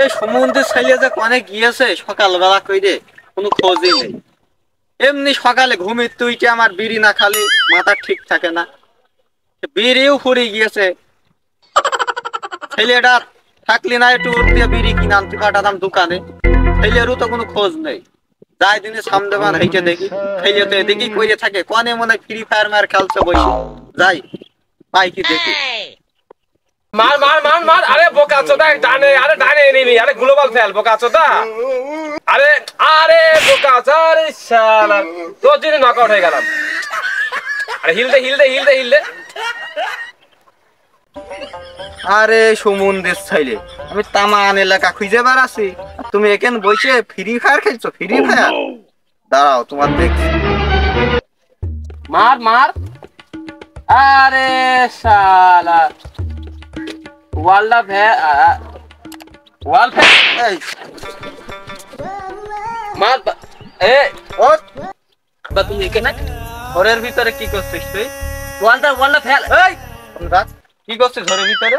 এই সমুদ্রের ছেলে যে কনে গিয়েছে সকালবেলা কইরে কোনো খোঁজই নেই। এমনি সকালে ঘুমিয়ে তুইটা আমার বিড়ি না খালি মাথা ঠিক থাকে না, বিড়িও ফুরিয়ে গিয়েছে। ছেলেটা থাকলি না একটু ওর দিয়ে বিড়ি কিনে আনতে পাঠাতাম দোকানে, ছেলেরও তো কোনো খোঁজ নেই। যাই দিনে সামনে মান হেঁটে দেখি ছেলে তো এদিকেই কইরে থাকে, কনে মনে হয় ফ্রি ফায়ার মার খেলছে বসে। যাই পাই কি দেখি। মার মার মার মার, আরে বোকা চোদা ডানে, আরে ডানে নিবি, আরে গ্লোবাল ফেল বোকা চোদা, আরে আরে বোকা আরে শালা তোর জন্য নকআউট হয়ে গেলাম। আরে হিলদে হিলদে হিলদে হিলদে। আরে সমুদ্রের ছেলে, আমি তামান এলাকা খুঁজে বেড়াচ্ছি, তুমি এখানে বসে ফ্রি ফায়ার খেলছো? ফ্রি ফায়ার দাঁড়াও তোমার দেখছি। মার মার, আরে শালা ওয়ালটা ওয়াল এই মার এ ওর বা তুই এখানে ঘরের ভিতরে কি করছিস তুই? ওয়ালটা ফেল। এই রাত কি করছিস ঘরের ভিতরে?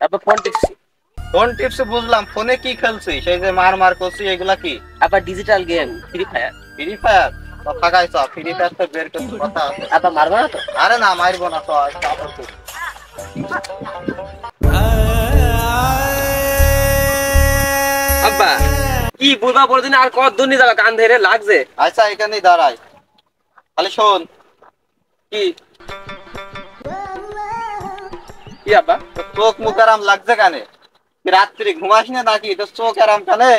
আবার ফোন টিপছি, ফোন টিপস বুঝলাম, ফোনে কি খেলছিস? সেই যে মার মার করছিস এগুলা কি? আবার digital game free fire. Free fire তো ফাঁকাইছ, ফ্রি ফায়ার তো বের করতে কথা আছে। আবার মারবো না তো? আরে না মারবো না তো, তারপর তো। আব্বা কি বুঝবা পড়দিন, আর কত দূর নিয়ে যাবে? কান ধরে লাগছে। আচ্ছা এখানেই দাঁড়াই, তাহলে শোন। কি কি আব্বা? তোর চোখ মুখ আরাম লাগছে কানে? কি রাত্রি ঘুমাস না নাকি? তোর চোখ আরাম কানে?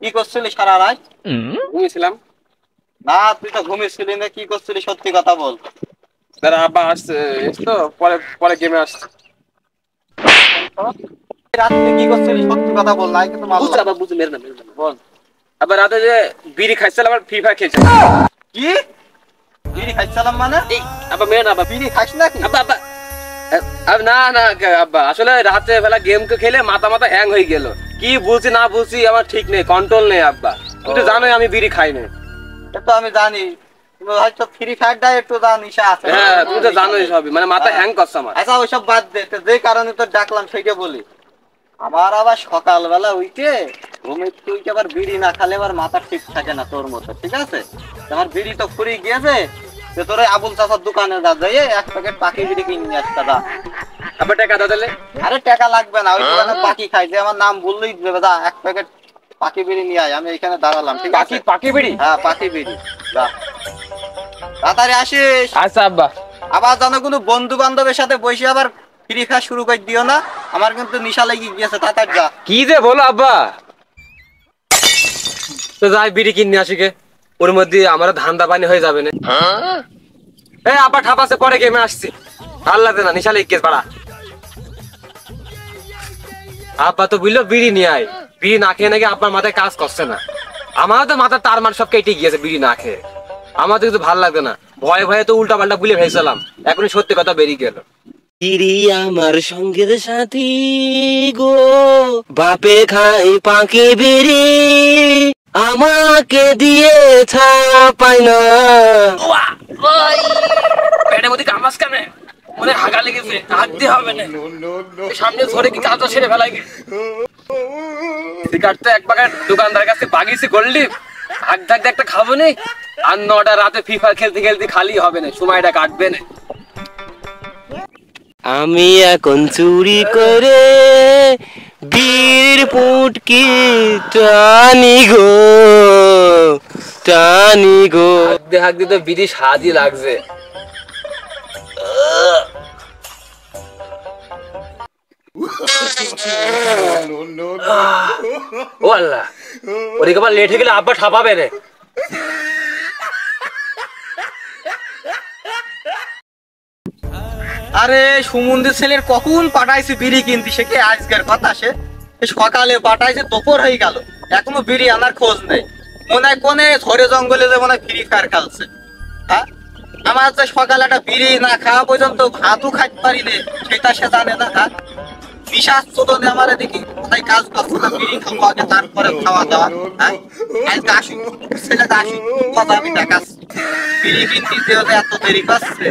কি করছিলি সারা রাত? ঘুমিয়েছিলাম। না তুই তো ঘুমিয়েছিলি না, কি করছিলি সত্যি কথা বল। দাদা আব্বা আসছে তো, পরে পরে গেমে আসছে। রাত্রে কি করছিলি সত্যি কথা বল, নাই কিন্তু বুঝছি মারলাম। আব্বা, বুঝছি, মেরে না মেরে না। বল। আবার রাতে যে বিড়ি খাইছিলাম আর ফ্রি ফায়ার খেলছিলাম। কি বিড়ি খাইছিলাম মানে? এই আব্বা মেরে না আব্বা। বিড়ি খাইস নাকি? আব্বা আব্বা না না আব্বা, আসলে রাতে বেলা গেম খেলে মাথা মাথা হ্যাং হয়ে গেল। কি বলছি না বলছি আমার ঠিক নেই, কন্ট্রোল নেই আব্বা। তুমি তো জানোই আমি বিড়ি খাই না। এটা তো আমি জানি, তুমি হয়তো ফ্রি ফায়ারটা একটু নিশা আছে। হ্যাঁ তুমি তো জানোই সবই, মানে মাথা হ্যাং করছে আমার। আচ্ছা ওইসব বাদ দে, তো যে কারণে তো ডাকলাম সেইটা বলি। আমার আবার সকালবেলা উঠে ঘুমিয়ে উঠে আবার বিড়ি না খালে আবার মাথা ঠিক থাকে না তোর মতো, ঠিক আছে? আমার বিড়ি তো ফুরিয়ে গিয়েছে, যে তোর আবুল চাচার দোকানে যা যাই এক প্যাকেট পাখি বিড়ি কিনে নিয়ে আসতে দা। আবার টাকা দাদালে? আরে টাকা লাগবে না, ওই দোকানে পাখি খাই, যে আমার নাম বললেই দেবে, যা এক প্যাকেট পাখি বিড়ি নিয়ে আয়, আমি এখানে দাঁড়ালাম, ঠিক আছে? পাখি বিড়ি? হ্যাঁ পাখি বিড়ি, যা তাড়াতাড়ি আসিস। আচ্ছা আব্বা। আবার যেন কোনো বন্ধু বান্ধবের সাথে বসে আবার ফ্রি ফায়ার শুরু করে দিও না, আমার কিন্তু নেশা লেগে গিয়েছে, তাড়াতাড়ি যা। কি যে বলো আব্বা, তো যাই বিড়ি কিনে আসি গে, ওর মধ্যে আমার ধান্দা পানি হয়ে যাবে না। এই আব্বা ঠাপাসে পরে গেমে আসছি, ভাল লাগছে না, নিশা লেগে গেছে পাড়া। আব্বা তো বুঝলো বিড়ি নিয়ে আয়, বিড়ি না খেয়ে নাকি আব্বার মাথায় কাজ করছে না। আমার তো মাথা তার মান সব কেটে গিয়েছে বিড়ি না খেয়ে। আমার তো কিছু ভাল লাগবে না, ভয়ে ভয়ে তো উল্টা পাল্টা বুলে ভেবেছিলাম, এখনই সত্যি কথা বেরিয়ে গেল। বিড়ি আমার সঙ্গের সাথী গো, বাপে খাই পাখি বিড়ি, আমাকে দিয়ে ছাপাই না। পেটের মধ্যে কামাস কামে মনে হাগা লেগেছে, হাত দিয়ে হবে না, সামনে ধরে কি কাজটা সেরে ফেলাই গে। সিগারেট তো এক প্যাকেট দোকানদার কাছে বাগিয়েছি গোল্ডি, হাক ধাক একটা খাবো নি, আর 9টা রাতে ফ্রি ফায়ার খেলতে খেলতে খালি হবে না, সময়টা কাটবে না। আমি এখন চুরি করে বীর পুটকি টানি গো, টানি গো। হাক দিয়ে তো বিড়ি স্বাদই লাগছে। ও আল্লাহ, ওরে আবার লেট হয়ে গেলে আব্বা ঠাপাবে না। আরে সমুদ্রের ছেলের কখন পাঠাইছে বিড়ি কিনতে, সে কি আজকের কথা? সে সকালে পাঠাইছে, দুপুর হয়ে গেল, এখনো বিড়ি আনার খোঁজ নেই। মনে হয় কোনে ঝড়ে জঙ্গলে যে মনে হয় ফ্রি ফায়ার খেলছে। হ্যাঁ আমার যে সকালে একটা বিড়ি না খাওয়া পর্যন্ত ভাতও খাইতে পারি না, সেটা সে জানে না। হ্যাঁ নিশাস চোদনে আমার এদিকে কোথায় কাজ করছে না, বিড়ি খাবো আগে তারপরে খাওয়া দাওয়া। হ্যাঁ আজকে আসি, ছেলেটা আসি, কথা আমি দেখাচ্ছি। বিড়ি কিনতে যেতে এত দেরি করছে,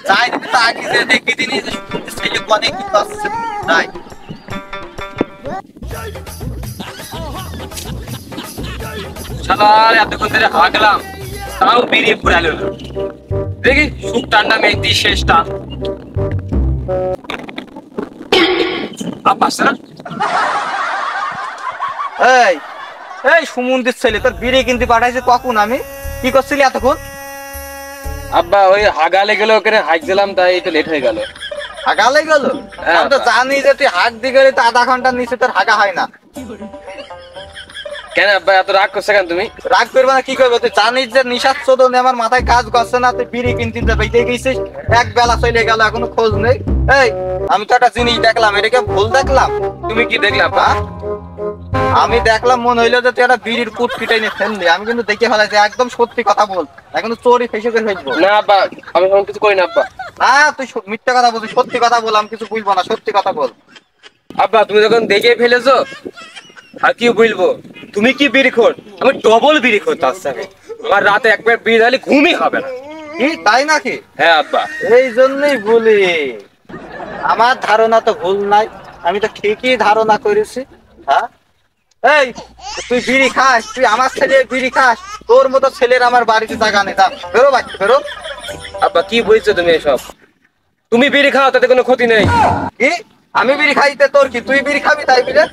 যাই তো আগে যে দেখবি তিনি ছেলে অনেক কি করছে। তাই শালার এতক্ষণ ধরে হাগলাম, তাও বিড়ি ফুরালো না। দেখি সুখ টান্ডা মেঘদি শেষটা আব্বা আসছে না? এই এই সুমন্দির ছেলে, তোর বিড়ি কিনতে পাঠাইছে কখন? আমি কি করছিলি এতক্ষণ? আব্বা ওই হাগালে গেল, ওখানে হাইক দিলাম, তাই একটু লেট হয়ে গেল। হাগালে গেল? হ্যাঁ, আমি তো জানি যে তুই হাগ দিয়ে গেলে তো আধা ঘন্টার নিচে তোর হাগা হয় না। কেন আব্বা এত রাগ করছে কেন তুমি? রাগ করবে না কি করবে? তুই জানিস যে নিশার চোদনে আমার মাথায় কাজ করছে না, তুই বিড়ি কিনতে বেঁচে গেছিস, এক বেলা চলে গেল এখনো খোঁজ নেই। এই আমি তো একটা জিনিস দেখলাম, এটাকে ভুল দেখলাম? তুমি কি দেখলে আব্বা? হ্যাঁ? আমি দেখলাম মনে হইলো যে তুই একটা বিড়ির কুট পিটাই নিয়ে ফেললি। আমি কিন্তু দেখে ফেলাইছি, একদম সত্যি কথা বল, এখন তো চোরই ফেসে করে ফেলবো। না আব্বা, আমি এমন কিছু করি না আব্বা। না তুই মিথ্যা কথা বলছিস, সত্যি কথা বল, আমি কিছু বুঝবো না, সত্যি কথা বল। আব্বা তুমি যখন দেখে ফেলেছো আর কি বলবো, তুমি কি বিড়ি খোর, আমি ডবল বিড়ি খোর। তার সাথে আমার রাতে এক প্লেট বিড়ি হলে ঘুমই হবে না। কি তাই নাকি? হ্যাঁ আব্বা। এই জন্যই বলি, আমার ধারণা তো ভুল নাই, আমি তো ঠিকই ধারণা করেছি। হ্যাঁ এই তুই বিড়ি খাস, তুই আমার ছেলে বিড়ি খাস, তোর মতো ছেলের আমার বাড়িতে জায়গা নেই। তা বেরো বাচ্চা বেরো। আব্বা কি বলছো তুমি এসব? তুমি বিড়ি খাও, তাতে কোনো ক্ষতি নেই। কি আমি বিড়ি খাইতে তোর কি? তুই বিড়ি খাবি তাই বিড়ে?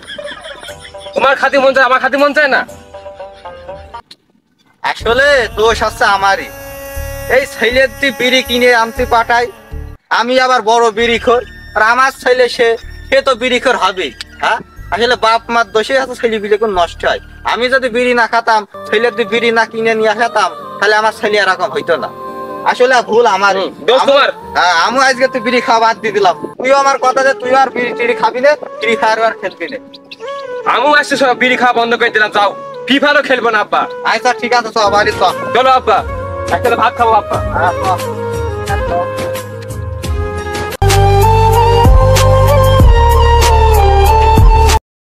তোমার খাতি মন চায়, আমার খাতি মন চায় না। আসলে দোষ হচ্ছে আমারই। এই ছেলের তুই বিড়ি কিনে আনতে পাঠাই, আমি আবার বড় বিড়ি খোর, আর আমার ছেলে সে সে তো বিড়ি খোর হবেই। হ্যাঁ আসলে বাপ মার দোষে আছে ছেলে বিড়ি করে নষ্ট হয়। আমি যদি বিড়ি না খাতাম, ছেলে যদি বিড়ি না কিনে নিয়ে খেতাম, তাহলে আমার ছেলে এরকম হইতো না। আসলে ভুল আমারই। দোষ তোমার? হ্যাঁ আমি আজকে তুই বিড়ি খাওয়া বাদ দিয়ে দিলাম। তুইও আমার কথা যে তুই আর বিড়ি টিড়ি খাবি না, ফ্রি ফায়ার আর খেলবি না। আমিও আসছে সব বিড়ি খাওয়া বন্ধ করে দিলাম, যাও ফিফারও খেলবো না আব্বা। আচ্ছা ঠিক আছে, সব বাড়ি সব চলো আব্বা, একসাথে ভাত খাবো আব্বা। হ্যাঁ